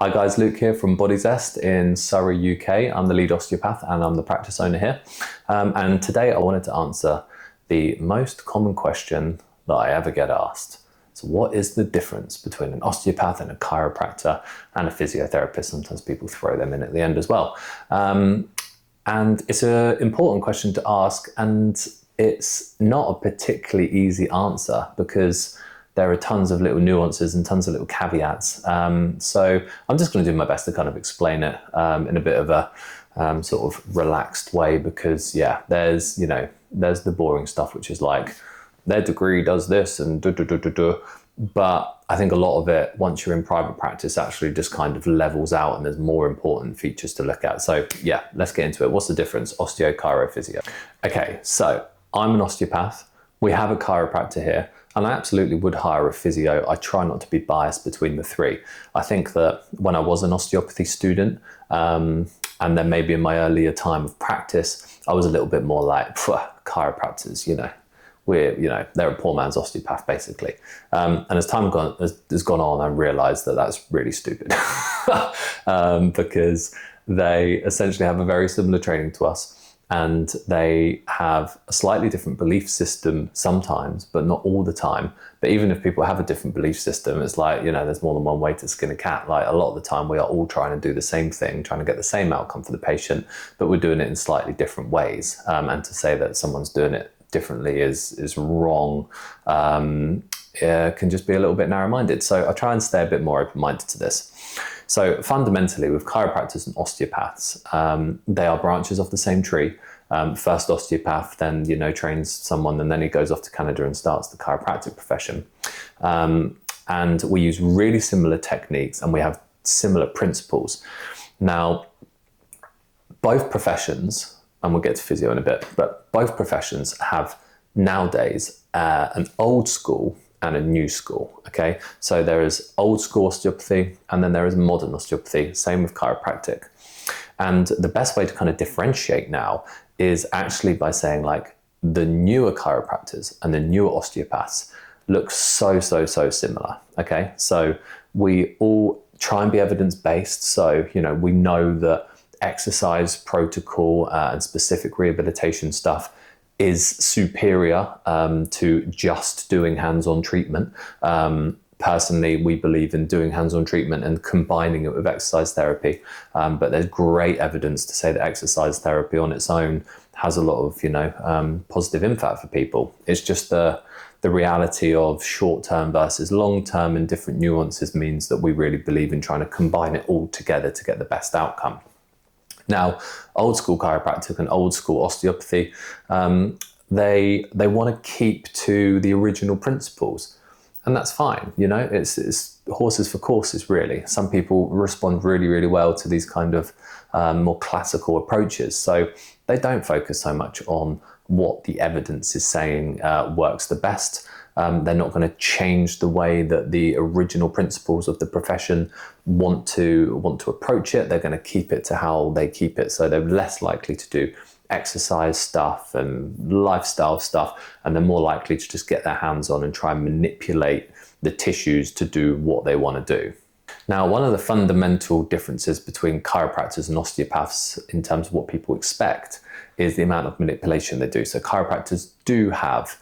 Hi guys, Luke here from Body Zest in Surrey, UK. I'm the lead osteopath and I'm the practice owner here. And today I wanted to answer the most common question that I ever get asked. So what is the difference between an osteopath and a chiropractor and a physiotherapist? Sometimes people throw them in at the end as well. And it's an important question to ask, and it's not a particularly easy answer because there are tons of little nuances and tons of little caveats. So I'm just going to do my best to kind of explain it in a bit of a sort of relaxed way, because there's the boring stuff, which is like their degree does this and but I think a lot of it, once you're in private practice, actually just kind of levels out and there's more important features to look at. So yeah, let's get into it. What's the difference? Osteo, chiro, physio. Okay, so I'm an osteopath. We have a chiropractor here, and I absolutely would hire a physio. I try not to be biased between the three. I think that when I was an osteopathy student, and then maybe in my earlier time of practice, I was a little bit more like, chiropractors, they're a poor man's osteopath, basically. And as time has gone on, I realized that that's really stupid because they essentially have a very similar training to us. And they have a slightly different belief system sometimes, but not all the time. But even if people have a different belief system, it's like, there's more than one way to skin a cat. Like a lot of the time we are all trying to do the same thing, trying to get the same outcome for the patient, but we're doing it in slightly different ways. And to say that someone's doing it differently is wrong, can just be a little bit narrow-minded. So I try and stay a bit more open-minded to this. So fundamentally, with chiropractors and osteopaths, they are branches of the same tree. First osteopath then, trains someone, and then he goes off to Canada and starts the chiropractic profession. And we use really similar techniques and we have similar principles. Now, both professions, and we'll get to physio in a bit, but both professions have nowadays an old school and a new school, okay? So there is old school osteopathy and then there is modern osteopathy, same with chiropractic. And the best way to kind of differentiate now is actually by saying like the newer chiropractors and the newer osteopaths look so similar, okay? So we all try and be evidence-based. So, we know that exercise protocol and specific rehabilitation stuff is superior to just doing hands-on treatment. Personally, we believe in doing hands-on treatment and combining it with exercise therapy. But there's great evidence to say that exercise therapy on its own has a lot of, positive impact for people. It's just the reality of short-term versus long-term and different nuances means that we really believe in trying to combine it all together to get the best outcome. Now, old school chiropractic and old school osteopathy, they want to keep to the original principles, and that's fine. It's horses for courses, really. Some people respond really well to these kind of more classical approaches, so they don't focus so much on what the evidence is saying works the best. They're not going to change the way that the original principles of the profession want to approach it. They're going to keep it to how they keep it. So they're less likely to do exercise stuff and lifestyle stuff, and they're more likely to just get their hands on and try and manipulate the tissues to do what they want to do. Now, one of the fundamental differences between chiropractors and osteopaths in terms of what people expect is the amount of manipulation they do. So chiropractors do have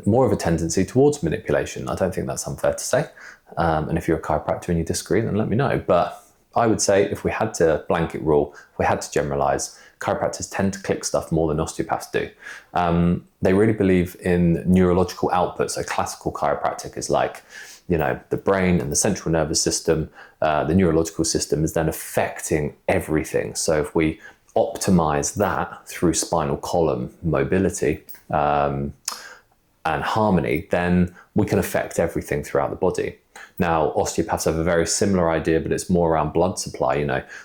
more of a tendency towards manipulation. I don't think that's unfair to say. And if you're a chiropractor and you disagree, then let me know. But I would say if we had to blanket rule, if we had to generalize, chiropractors tend to click stuff more than osteopaths do. They really believe in neurological output. So classical chiropractic is like, the brain and the central nervous system, the neurological system is then affecting everything. So if we optimize that through spinal column mobility, and harmony, then we can affect everything throughout the body. Now, osteopaths have a very similar idea, but it's more around blood supply.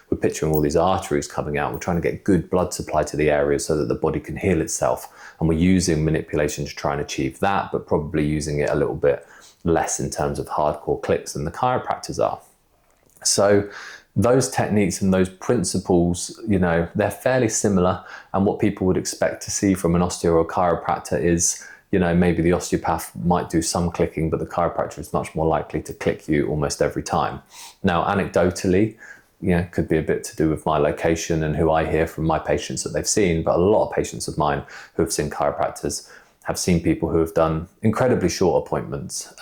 We're picturing all these arteries coming out. We're trying to get good blood supply to the areas so that the body can heal itself. And we're using manipulation to try and achieve that, but probably using it a little bit less in terms of hardcore clicks than the chiropractors are. So those techniques and those principles, they're fairly similar. And what people would expect to see from an osteo or chiropractor is maybe the osteopath might do some clicking, but the chiropractor is much more likely to click you almost every time. Now, anecdotally, could be a bit to do with my location and who I hear from my patients that they've seen, but a lot of patients of mine who have seen chiropractors have seen people who have done incredibly short appointments,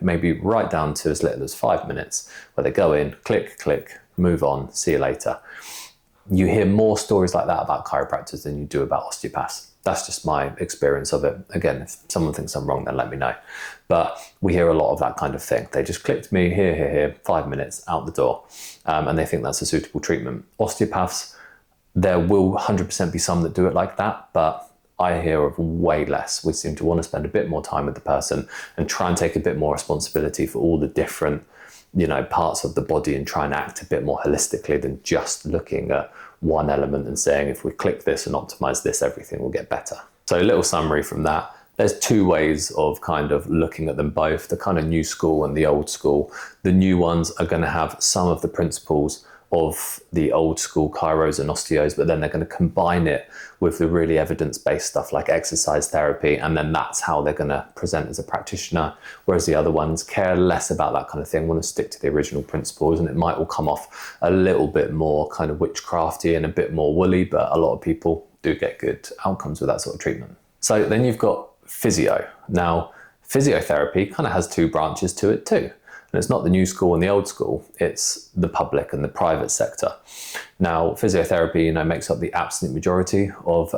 maybe right down to as little as 5 minutes, where they go in, click, move on, see you later. You hear more stories like that about chiropractors than you do about osteopaths. That's just my experience of it. Again, if someone thinks I'm wrong, then let me know. But we hear a lot of that kind of thing. They just clicked me, here, 5 minutes, out the door. And they think that's a suitable treatment. Osteopaths, there will 100% be some that do it like that, but I hear of way less. We seem to want to spend a bit more time with the person and try and take a bit more responsibility for all the different, parts of the body, and try and act a bit more holistically than just looking at one element and saying, if we click this and optimize this, everything will get better. So a little summary from that. There's two ways of kind of looking at them both, the kind of new school and the old school. The new ones are going to have some of the principles of the old school chiros and osteos, but then they're going to combine it with the really evidence-based stuff like exercise therapy, and then that's how they're going to present as a practitioner, whereas the other ones care less about that kind of thing, want to stick to the original principles, and it might all come off a little bit more kind of witchcrafty and a bit more woolly, but a lot of people do get good outcomes with that sort of treatment. So then you've got physio. Now, physiotherapy kind of has two branches to it too. And it's not the new school and the old school, it's the public and the private sector. Now, physiotherapy, makes up the absolute majority of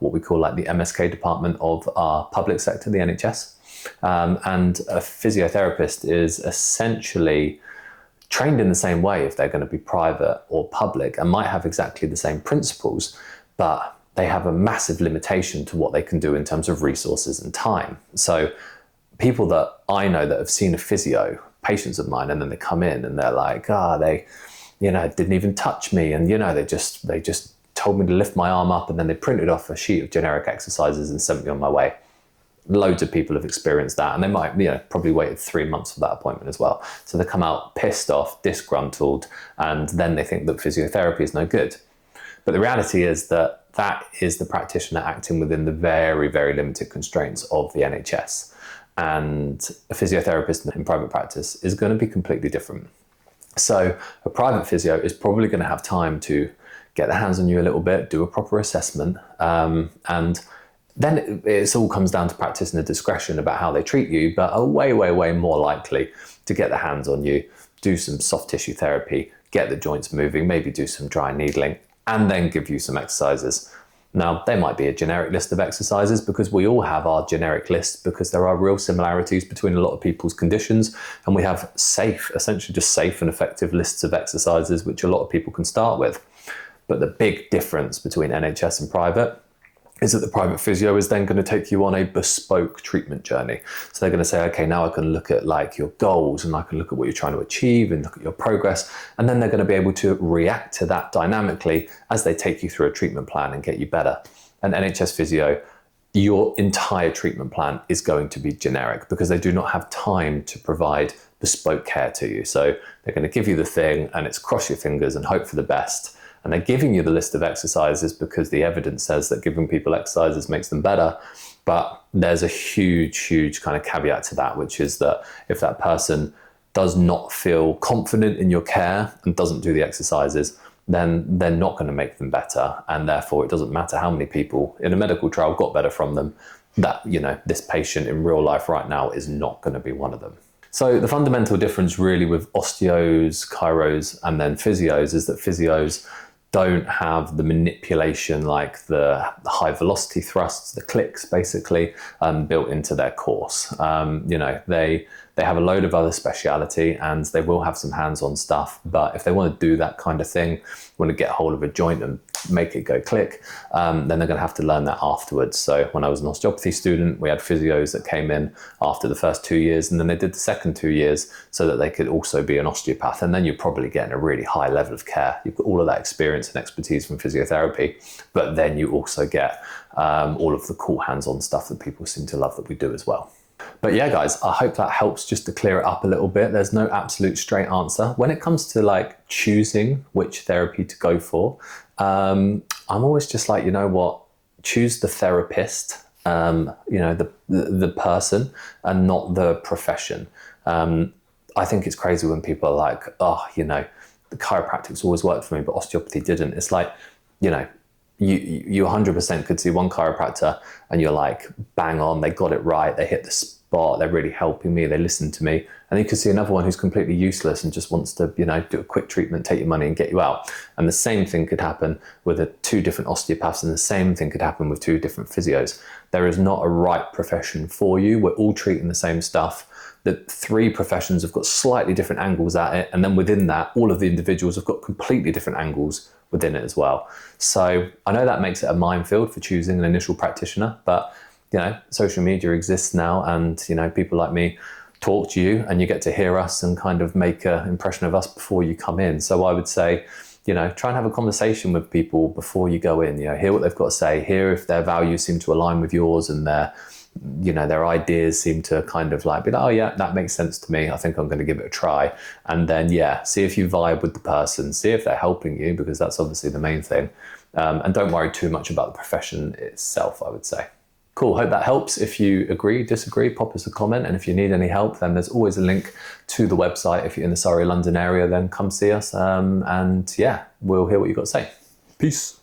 what we call like the MSK department of our public sector, the NHS. And a physiotherapist is essentially trained in the same way if they're going to be private or public, and might have exactly the same principles, but they have a massive limitation to what they can do in terms of resources and time. So people that I know that have seen a physio, patients of mine, and then they come in and they're like, they didn't even touch me, and they just told me to lift my arm up, and then they printed off a sheet of generic exercises and sent me on my way. Loads of people have experienced that, and they might probably waited 3 months for that appointment as well. So they come out pissed off, disgruntled, and then they think that physiotherapy is no good. But the reality is that is the practitioner acting within the very, very limited constraints of the NHS. And a physiotherapist in private practice is going to be completely different. So a private physio is probably going to have time to get their hands on you a little bit, do a proper assessment, and then it all comes down to practitioner discretion about how they treat you, but are way, way, way more likely to get their hands on you, do some soft tissue therapy, get the joints moving, maybe do some dry needling, and then give you some exercises. Now, they might be a generic list of exercises, because we all have our generic lists, because there are real similarities between a lot of people's conditions, and we have essentially just safe and effective lists of exercises which a lot of people can start with. But the big difference between NHS and private is that the private physio is then going to take you on a bespoke treatment journey. So they're going to say, okay, now I can look at like your goals, and I can look at what you're trying to achieve and look at your progress. And then they're going to be able to react to that dynamically as they take you through a treatment plan and get you better. And NHS physio, your entire treatment plan is going to be generic, because they do not have time to provide bespoke care to you. So they're going to give you the thing, and it's cross your fingers and hope for the best. And they're giving you the list of exercises because the evidence says that giving people exercises makes them better. But there's a huge, huge kind of caveat to that, which is that if that person does not feel confident in your care and doesn't do the exercises, then they're not going to make them better. And therefore, it doesn't matter how many people in a medical trial got better from them, that, this patient in real life right now is not going to be one of them. So the fundamental difference really with osteos, chiros, and then physios is that physios don't have the manipulation, like the high velocity thrusts, the clicks basically, built into their course. They have a load of other speciality, and they will have some hands-on stuff, but if they want to do that kind of thing, want to get hold of a joint and make it go click, then they're going to have to learn that afterwards. So when I was an osteopathy student, we had physios that came in after the first 2 years, and then they did the second 2 years so that they could also be an osteopath. And then you're probably getting a really high level of care. You've got all of that experience and expertise from physiotherapy, but then you also get all of the cool hands-on stuff that people seem to love that we do as well. But yeah, guys, I hope that helps just to clear it up a little bit. There's no absolute straight answer. When it comes to like choosing which therapy to go for, I'm always just like, choose the therapist you know, the person and not the profession. I think it's crazy when people are like, oh, you know, the chiropractic's always worked for me, but osteopathy didn't. It's like, you know, you 100% could see one chiropractor and you're like, bang on, they got it right, they hit the spot, they're really helping me, they listen to me. And you could see another one who's completely useless and just wants to, you know, do a quick treatment, take your money and get you out. And the same thing could happen with two different osteopaths, and the same thing could happen with two different physios. There is not a right profession for you. We're all treating the same stuff. The three professions have got slightly different angles at it. And then within that, all of the individuals have got completely different angles within it as well. So I know that makes it a minefield for choosing an initial practitioner, but you know, social media exists now, and you know, people like me talk to you and you get to hear us and kind of make an impression of us before you come in. So I would say, you know, try and have a conversation with people before you go in. You know, hear what they've got to say, hear if their values seem to align with yours, and their, you know, their ideas seem to kind of like be like, oh yeah, that makes sense to me, I think I'm going to give it a try. And then yeah, see if you vibe with the person, see if they're helping you, because that's obviously the main thing. And don't worry too much about the profession itself, I would say. Cool, hope that helps. If you agree, disagree, pop us a comment. And if you need any help, then there's always a link to the website. If you're in the Surrey, London area, then come see us. And yeah, we'll hear what you've got to say. Peace.